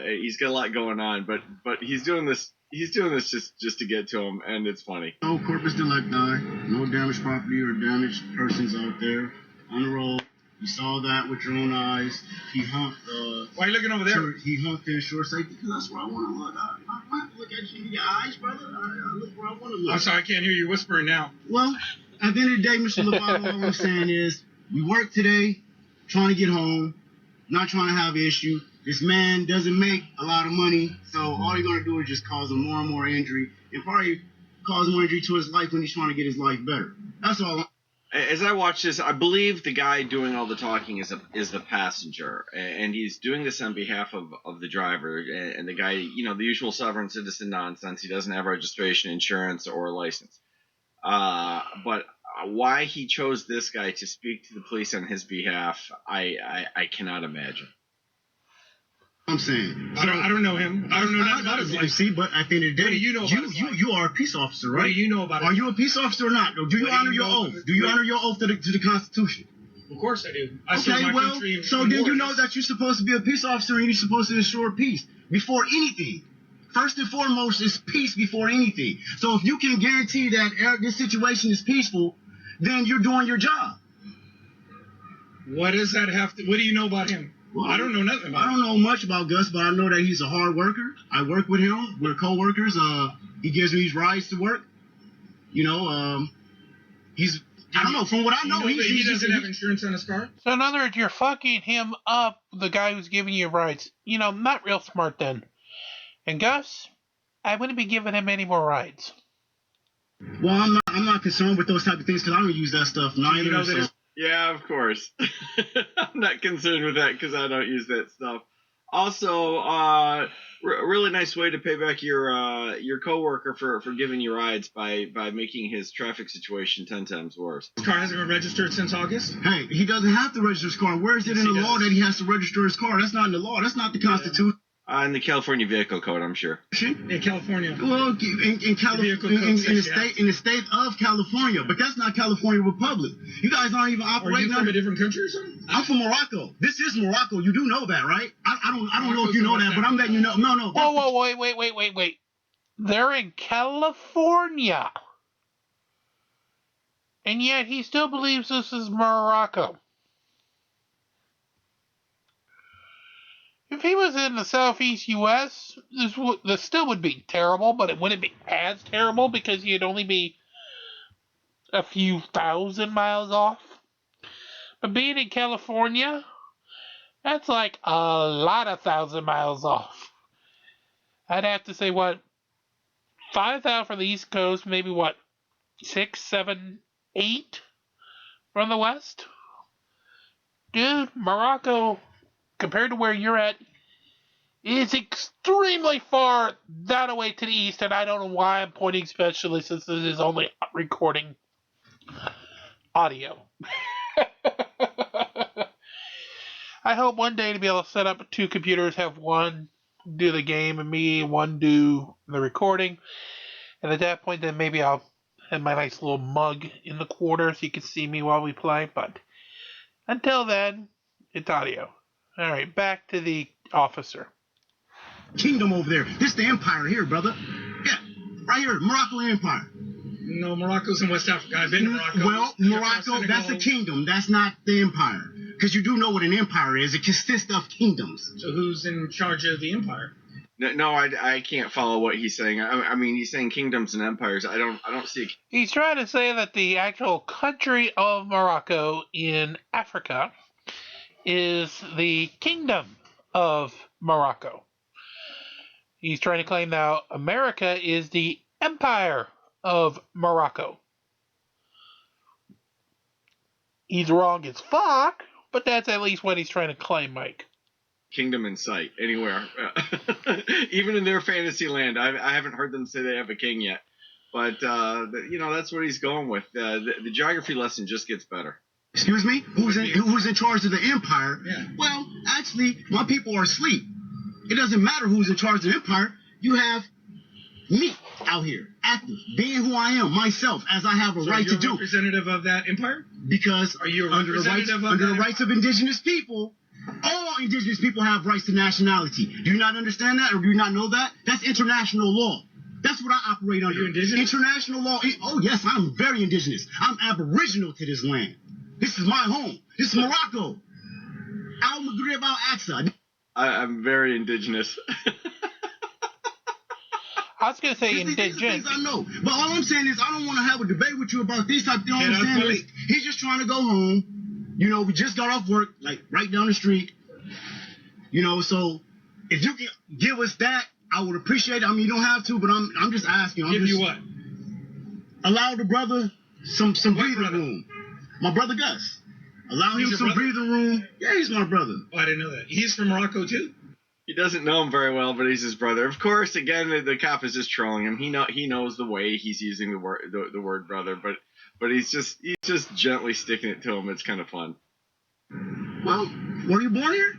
He's got a lot going on, but he's doing this. He's doing this just to get to him, and it's funny. No corpus delicti, no damaged property or damaged persons out there on the road. You saw that with your own eyes. He hunked. Why are you looking over there? He hunked to ensure safety because that's where I want to look. I have to look at you in your eyes, brother. I look where I want to look. I'm sorry, I can't hear you whispering now. Well, at the end of the day, Mr. Lovato, all I'm saying is we work today, trying to get home, not trying to have an issue. This man doesn't make a lot of money, so all you're going to do is just cause him more and more injury and probably cause more injury to his life when he's trying to get his life better. That's all. As I watch this, I believe the guy doing all the talking is the passenger, and he's doing this on behalf of the driver. And the guy, you know, the usual sovereign citizen nonsense. He doesn't have registration, insurance, or a license. But why he chose this guy to speak to the police on his behalf, I cannot imagine. I'm saying. I don't know him. I don't know nothing about his life. See, but at the end of the day, What do you know about his life? You are a peace officer, right? What do you know about his Are you a peace officer or not? Do you honor your oath? Do you honor your oath to the Constitution? Of course I do. I serve Okay, my well, country so in then you wars. know that you're supposed to be a peace officer and you're supposed to ensure peace before anything. First and foremost is peace before anything. So if you can guarantee that this situation is peaceful, then you're doing your job. What does that have to? What do you know about him? Well, I don't know nothing about him. I don't know much about Gus, but I know that he's a hard worker. I work with him. We're co-workers. He gives me these rides to work. You know, he's. I don't know. From what I know, he doesn't have insurance on his car. So in other words, you're fucking him up, the guy who's giving you rides. You know, not real smart then. And Gus, I wouldn't be giving him any more rides. Well, I'm not concerned with those type of things because I don't use that stuff neither. You know that Yeah, of course. I'm not concerned with that because I don't use that stuff. Also, a really nice way to pay back your coworker for giving you rides by making his traffic situation 10 times worse. his car hasn't been registered since August. Hey, he doesn't have to register his car. Where is it Yes, in the he law does. that he has to register his car? That's not in the law. That's not the Constitution. In the California Vehicle Code, I'm sure. In California. Well, in California, Vehicle code in the state of California, but that's not California Republic. You guys aren't even Are operating. you from a different country or something? I'm from Morocco. This is Morocco. You do know that, right? I don't know if you know Morocco's that, but I'm letting you know. No. Whoa, wait. They're in California. And yet he still believes this is Morocco. If he was in the southeast U.S., this still would be terrible, but it wouldn't be as terrible because you'd only be a few thousand miles off. But being in California, that's like a lot of thousand miles off. I'd have to say, 5,000 from the East Coast, maybe 6, 7, 8 from the West? Dude, Morocco, compared to where you're at, is extremely far that away to the east, and I don't know why I'm pointing especially since this is only recording audio. I hope one day to be able to set up 2 computers, have one do the game and me, one do the recording, and at that point then maybe I'll have my nice little mug in the corner so you can see me while we play, but until then, it's audio. Alright, back to the officer. Kingdom over there. This is the empire here, brother. Yeah, right here, Morocco Empire. No, Morocco's in West Africa. I've been to Morocco. Well, Morocco, that's a kingdom. That's not the empire. Because you do know what an empire is. It consists of kingdoms. So who's in charge of the empire? No, I can't follow what he's saying. I mean, he's saying kingdoms and empires. I don't see. He's trying to say that the actual country of Morocco in Africa is the kingdom of Morocco. He's trying to claim now America is the empire of Morocco. He's wrong as fuck, but that's at least what he's trying to claim, Mike. Kingdom in sight anywhere, even in their fantasy land. I haven't heard them say they have a king yet, but that's what he's going with. The geography lesson just gets better. Excuse me? Who's in charge of the empire? Yeah. Well, actually, my people are asleep. It doesn't matter who's in charge of the empire. You have me out here, active, being who I am, myself, as I have a right to do. Are you a representative of that empire? Because Are you a under the rights of indigenous people, all indigenous people have rights to nationality. Do you not understand that, or do you not know that? That's international law. That's what I operate under. Are you indigenous? International law. Oh, yes, I'm very indigenous. I'm aboriginal to this land. This is my home. This is Morocco. Al Maghrib Al Aqsa. I'm very indigenous. I was going to say These are indigent. things I know. But all I'm saying is I don't want to have a debate with you about these type of things. All I'm saying is he's just trying to go home. You know, we just got off work, like right down the street. You know, so if you can give us that, I would appreciate it. I mean, you don't have to, but I'm just asking. Give you what? Allow the brother some breathing brother? room. My brother Gus. Allow He's him your some brother? breathing room. Yeah, he's my brother. Oh, I didn't know that. He's from Morocco too. He doesn't know him very well, but he's his brother. Of course, again, the cop is just trolling him. He knows the way he's using the word brother, but he's just gently sticking it to him. It's kind of fun. Well, were you born here?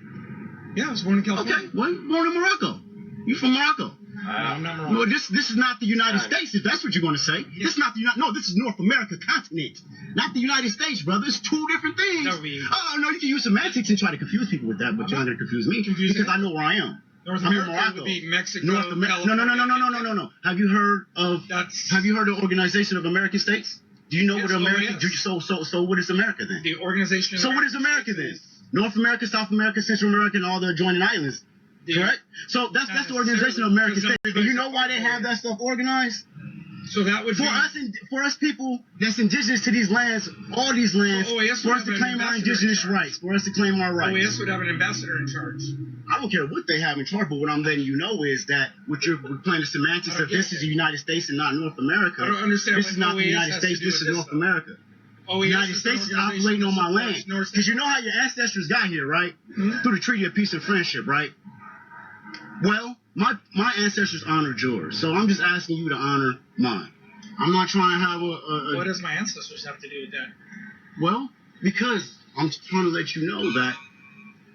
Yeah, I was born in California. Okay, well, you born in Morocco. You from Morocco? I'm not Moroccan. Well, this is not the United States, if that's what you're going to say. This is not the United. No, this is North America continent, not the United States, brother. It's two different things. That would be- Oh no, you can use semantics and try to confuse people with that, but you're not going to confuse me because I know where I am. North I'm in America Morocco. would be Mexico, No. California. Have you heard of the Organization of American States? Do you know what America? yes. So what is America then? The organization. So what is America then? North America, South America, Central America, and all the adjoining islands. Correct? So that's the Organization of American States. And you know why they have that stuff organized? So that would be For us people that's indigenous to these lands, all these lands, So OAS for would us to have claim an our ambassador indigenous in charge. rights, for us to claim our rights. OAS would have an ambassador in charge. I don't care what they have in charge, but what I'm letting you know is that we're playing the semantics of this is the United States and not North America. I don't understand This what is not the OAS United has to States. do This with is this, North though. America. OAS The United is States an is organization operating on my that land. supports North- Because you know how your ancestors got here, right? Hmm? Through the Treaty of Peace and Friendship, right? Well, my ancestors honored yours, so I'm just asking you to honor mine. I'm not trying to have a What does my ancestors have to do with that? well, because I'm trying to let you know that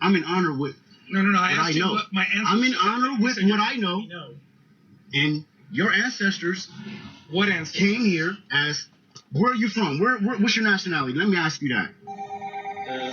I'm in honor with No. I what asked I you know. what my ancestors. I'm in have to honor do. You with said what you I know. know. And your ancestors What ancestors? came here as, where are you from? What's your nationality? Let me ask you that.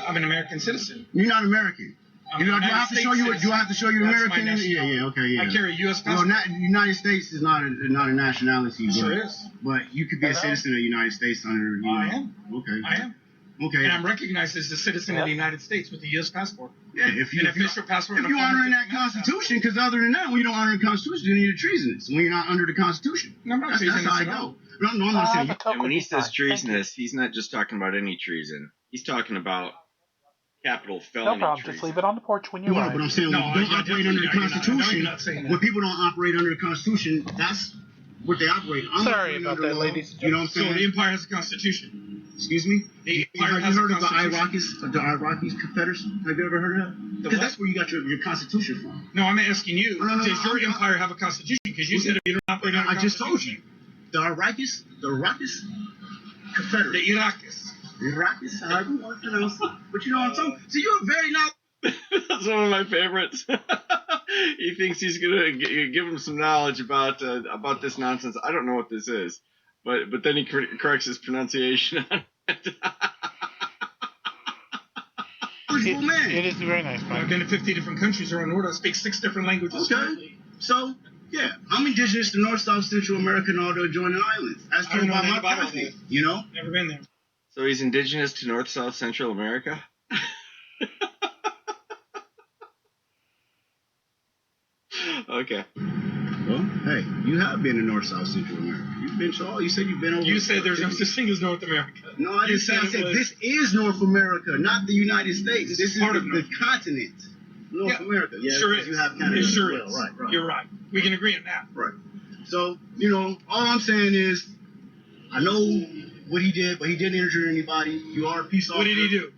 I'm an American citizen. You're not American. I'm Do a I have to show you? United Do I have to show you States American? citizen. That's my Yeah, okay, yeah. I carry a U.S. Well, passport. United States is not a nationality. Sure but, is. But you could be a citizen of the United States under. I am. Okay. I am. Okay. And I'm recognized as a citizen of the United States with a U.S. passport. Yeah, if you An official passport. if and a you're former honoring that diplomatic Constitution, because other than that, when you don't honor the Constitution, then you're treasonous. When you're not under the Constitution, No, I'm not that's treasonous how I at all. go. No, I'm not saying. And when he says treasonous, he's not just talking about any treason. He's talking about capital felony No problem. treason. Just leave it on the porch when you No, arrive. but I'm saying No, when you don't I operate under the definitely- Constitution. you're not saying that. When people don't operate under the Constitution, that's what they operate. I'm Sorry operating about under that, law. ladies and You know what I'm So the saying? empire has a constitution. Excuse me? The empire Have has you a heard of the constitution. Iraqis Confederacy? Have you ever heard of that? The Because what? that's where you got your Constitution from. No, I'm asking you. No, Does your empire have a constitution? Because you said if you don't operate under I just told constitution. you. The Iraqis Confederacy. The Iraqis. The Iraqis, however you want to pronounce it. But you know what I'm saying? So you're very not. That's one of my favorites. He thinks he's gonna give him some knowledge about this nonsense. I don't know what this is, but then he corrects his pronunciation on it. It is very nice, I've Mike. been to 50 different countries around the world. I speak 6 different languages. Okay. fluently. So, yeah, I'm indigenous to North, South, Central America and all the adjoining islands. As I don't told know by anything my about all prophet, that. you know? Never been there. So he's indigenous to North, South, Central America. Okay. Well, hey, you have been in North, South, Central America. You've been to all. You said you've been over. You said there's no such thing as North America. No, I You didn't say. said I it said was- this is North America, not the United States. This This is is part the, of the North continent. North America. Yeah, sure because is. you have Canada It as sure well. is. Right. You're right. We can agree on that. Right. So, you know, all I'm saying is, I know what he did, but he didn't injure anybody. You are a peace officer. What did he do?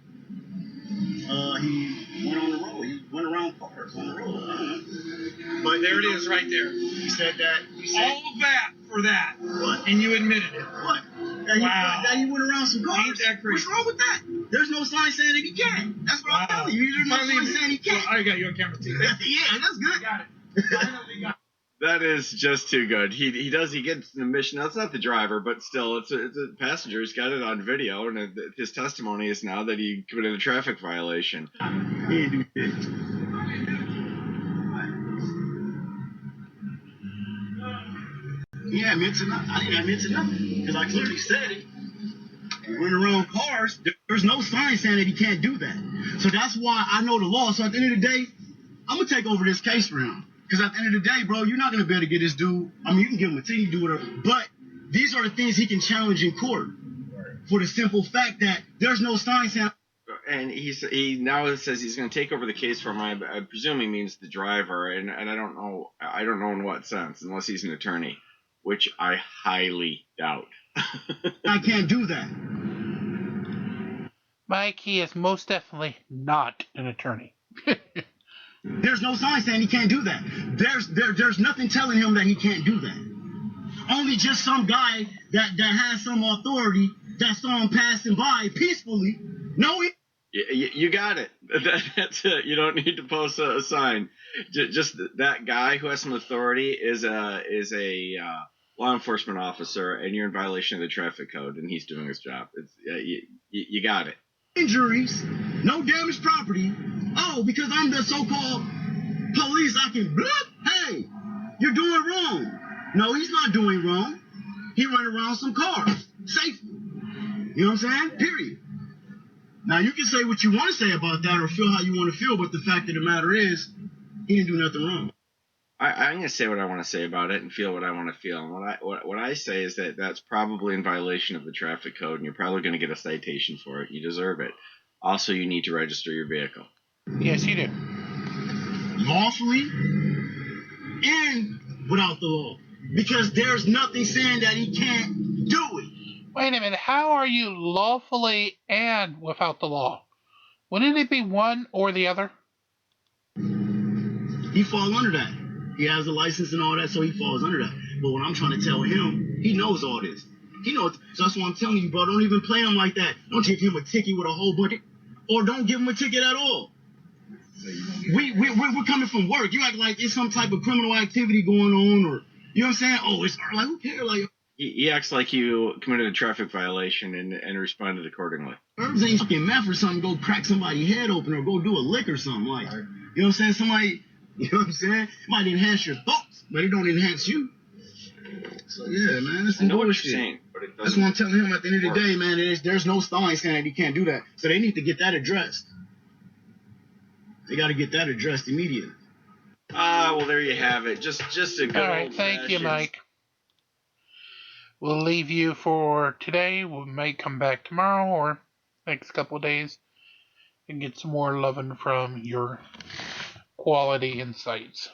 He went on the road. He went around cars on the road. I don't know. But There it is right there. He said that. He said, All of that for that. what? And you admitted it. What? That Wow. That he went around some cars. Ain't that crazy? What's wrong with that? There's no sign saying that he can't. That's what I'm Wow. telling you. There's no Finally- sign saying he can't. Well, I got you on camera too. Yeah, that's good. Got it. Finally got it. That is just too good. He gets in the mission. That's not the driver, but still, it's a passenger. He's got it on video, and his testimony is now that he committed a traffic violation. He didn't do shit. Yeah, I meant to not. I didn't admit to nothing because I clearly said it. Running around cars, there's no sign saying that he can't do that. So that's why I know the law. So at the end of the day, I'm gonna take over this case for him. Because at the end of the day, bro, you're not gonna be able to get this dude. I mean, you can give him a ticket, do whatever. But these are the things he can challenge in court for the simple fact that there's no sign saying. And he now says he's going to take over the case from him. I presume he means the driver, and I don't know in what sense, unless he's an attorney, which I highly doubt. I can't do that. Mike, he is most definitely not an attorney. There's no sign saying he can't do that. There's nothing telling him that he can't do that. Only just some guy that has some authority that saw him passing by peacefully. No, You got it. That's it. You don't need to post a sign. Just that guy who has some authority is a law enforcement officer, and you're in violation of the traffic code, and he's doing his job. It's you got it. Injuries, no damaged property. Oh, because I'm the so-called police, I can bloop. Hey, you're doing wrong. No, he's not doing wrong. He ran around some cars safely. You know what I'm saying? Period. Now, you can say what you want to say about that or feel how you want to feel, but the fact of the matter is, he didn't do nothing wrong. I'm going to say what I want to say about it and feel what I want to feel. And what I say is that that's probably in violation of the traffic code, and you're probably going to get a citation for it. You deserve it. Also, you need to register your vehicle. Yes, you do. Lawfully and without the law. Because there's nothing saying that he can't do it. Wait a minute. How are you lawfully and without the law? Wouldn't it be one or the other? He falls under that. He has a license and all that, so he falls under that. But what I'm trying to tell him, he knows all this. He knows. So that's why I'm telling you, bro, don't even play him like that. Don't give him a ticket with a whole bucket, or don't give him a ticket at all. We're coming from work. You act like it's some type of criminal activity going on, or you know what I'm saying? Oh, it's like, who cares? Like, he acts like you committed a traffic violation and responded accordingly. Herbs ain't fucking meth or something. Go crack somebody's head open or go do a lick or something. Like, you know what I'm saying? Somebody, you know what I'm saying? It might enhance your thoughts, but it don't enhance you. So yeah, man, that's some bullshit. Saying, but it that's what I'm telling him. At the end of the day, man, there's no sign saying that he can't do that. So they need to get that addressed. They got to get that addressed immediately. Well, there you have it. Just a good. All right, thank you, Mike. We'll leave you for today. We may come back tomorrow or next couple of days and get some more loving from your quality insights.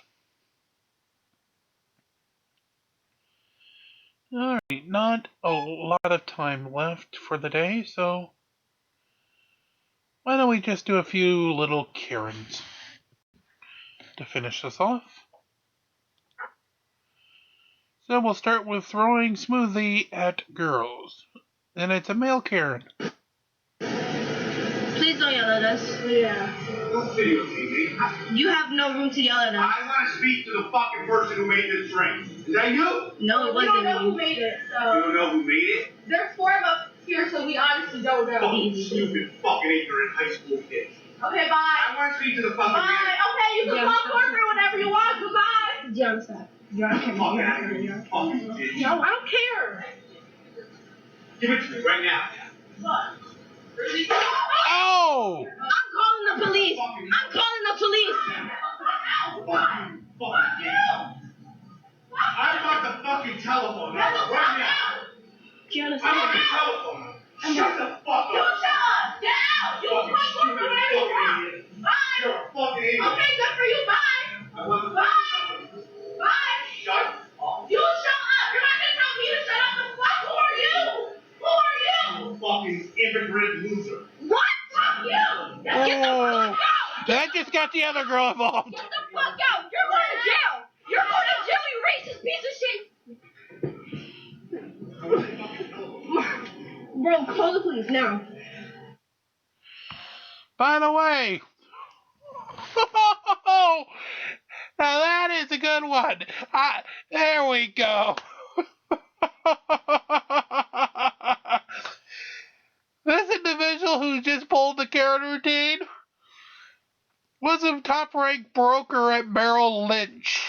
All right, not a lot of time left for the day, so why don't we just do a few little Karens to finish this off. So we'll start with throwing smoothie at girls. And it's a male Karen. Please don't yell at us. Yeah. You have no room to yell at us. I want to speak to the fucking person who made this drink. Is that you? No, it wasn't. We don't know who made it, so. You don't know who made it? There's 4 of us here, so we honestly don't know. Fucking stupid, fucking ignorant high school kids. Okay, bye. I want to speak to the fucking Bye. man. Okay, you can call corporate whenever you want. Goodbye. John, stop. Yo, I don't care. Give it to me right now. What? Oh! I'm calling the police. I'm calling the police. I want the fucking telephone number right now. Gianna, I want the telephone number. Shut the fuck You up. shut up. Get out. You can call corporate whenever you want. Bye. You're a fucking idiot. Okay, good for you. Bye. I want the Bye. telephone number. Bye. Shut up. You shut up. You're not gonna tell me to shut up. The fuck? Who are you? Who are you? Fucking immigrant loser. What? Fuck you. Get the fuck out. That just got the other girl involved. Get the fuck out. You're going to jail. You're going to jail, you racist piece of shit. Bro, call the police now. By the way, now that is a good one. There we go. This individual who just pulled the Karen routine was a top-ranked broker at Merrill Lynch.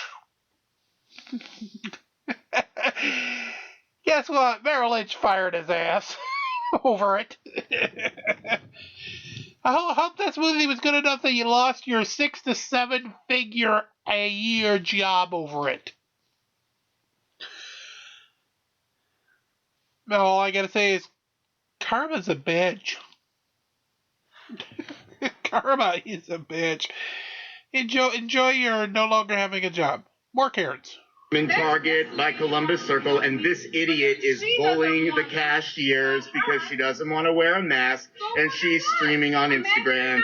Guess what? Merrill Lynch fired his ass over it. I hope this movie was good enough that you lost your 6 to 7 figure a year job over it. No, all I gotta say is Karma's a bitch. Karma is a bitch. Enjoy your no longer having a job. More Karens. In Target by Columbus Circle, and this idiot is bullying the cashiers because she doesn't want to wear a mask, and she's streaming on Instagram.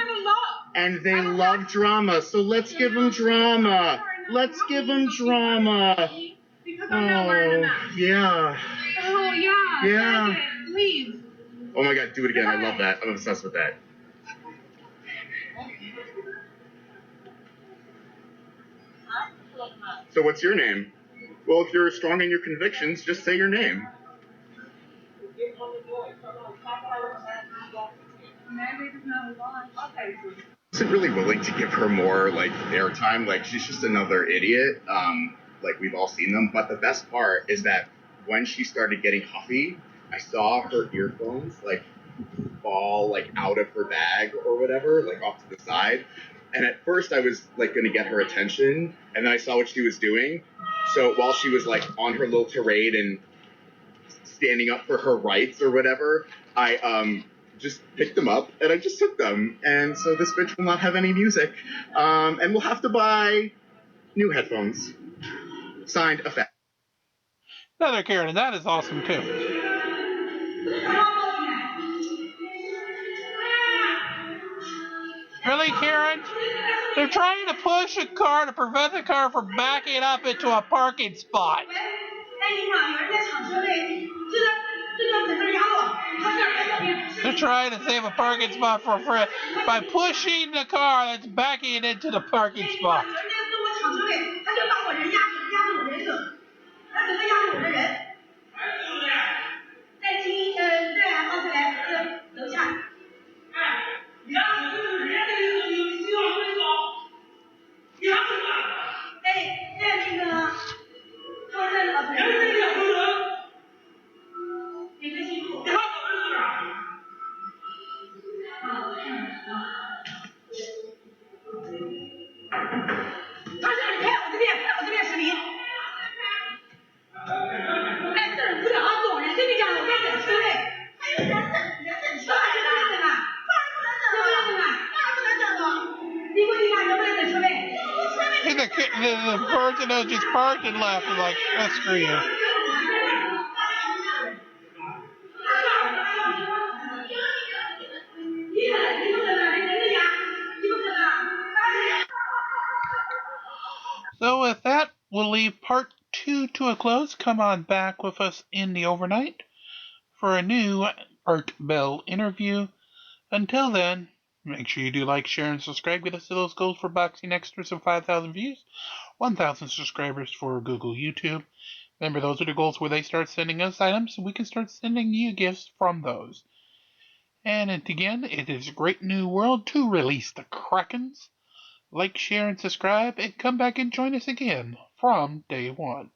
And they love drama, so let's give them drama. Let's give them drama. Oh, yeah. Oh, yeah. Yeah. Leave. Oh my god, do it again. I love that. I'm obsessed with that. So what's your name? Well, if you're strong in your convictions, just say your name. Isn't really willing to give her more like airtime. Like she's just another idiot. Like we've all seen them. But the best part is that when she started getting huffy, I saw her earphones like fall like out of her bag or whatever, like off to the side. And at first I was like going to get her attention, and then I saw what she was doing. So while she was like on her little tirade and standing up for her rights or whatever, I just picked them up and I just took them. And so this bitch will not have any music, and we'll have to buy new headphones. Signed, effect. Another Karen, and that is awesome too. Really, Karen? They're trying to push a car to prevent the car from backing up into a parking spot. They're trying to save a parking spot for a friend by pushing the car that's backing into the parking spot. The person that just parked and left is like, that's screw you. So with that, we'll leave part 2 to a close. Come on back with us in the overnight for a new Art Bell interview. Until then, make sure you do like, share, and subscribe. Get us to those goals for Boxing Extras of 5,000 views, 1,000 subscribers for Google, YouTube. Remember, those are the goals where they start sending us items, and we can start sending you gifts from those. And again, it is a great new world to release the Krakens. Like, share, and subscribe, and come back and join us again from day one.